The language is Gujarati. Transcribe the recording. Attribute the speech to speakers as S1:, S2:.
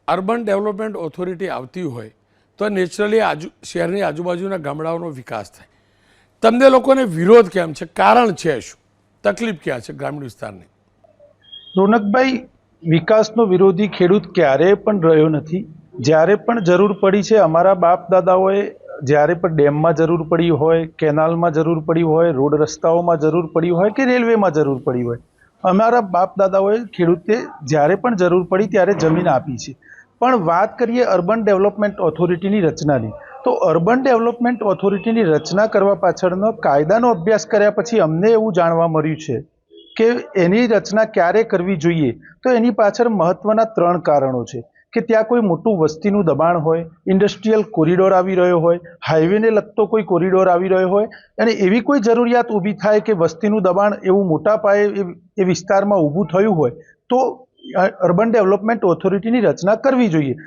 S1: અર્બન ડેવલપમેન્ટ ઓથોરિટી આવતી હોય તો નેચરલી શહેરની આજુબાજુના ગામડાઓનો વિકાસ થાય. તમને લોકોને વિરોધ કેમ છે? કારણ છે શું? તકલીફ ક્યાં છે ગ્રામીણ વિસ્તારની?
S2: રોનકભાઈ, વિકાસનો વિરોધી ખેડૂત ક્યારેય પણ રહ્યો નથી. જ્યારે પણ જરૂર પડી છે, અમારા બાપ દાદાઓએ જ્યારે પણ ડેમમાં જરૂર પડી હોય, કેનાલમાં જરૂર પડી હોય, રોડ રસ્તાઓમાં જરૂર પડી હોય કે રેલવેમાં જરૂર પડી હોય, અમારા બાપ દાદાઓએ ખેડૂતે જ્યારે પણ જરૂર પડી ત્યારે જમીન આપી છે. પણ વાત કરીએ અર્બન ડેવલપમેન્ટ ઓથોરિટીની રચનાની, તો અર્બન ડેવલપમેન્ટ ઓથોરિટીની રચના કરવા પાછળનો કાયદાનો અભ્યાસ કર્યા પછી અમને એવું જાણવા મળ્યું છે કે એની રચના ક્યારે કરવી જોઈએ. તો એની પાછળ મહત્વના 3 કારણો છે કે ત્યાં કોઈ મોટું વસ્તીનું દબાણ હોય, ઇન્ડસ્ટ્રીયલ કોરિડોર આવી રહ્યો હોય, હાઈવેને લગતો કોઈ કોરિડોર આવી રહ્યો હોય અને એવી કોઈ જરૂરિયાત ઊભી થાય કે વસ્તીનું દબાણ એવું મોટા પાયે એ વિસ્તારમાં ઊભું થયું હોય તો અર્બન ડેવલપમેન્ટ ઓથોરિટીની રચના કરવી જોઈએ.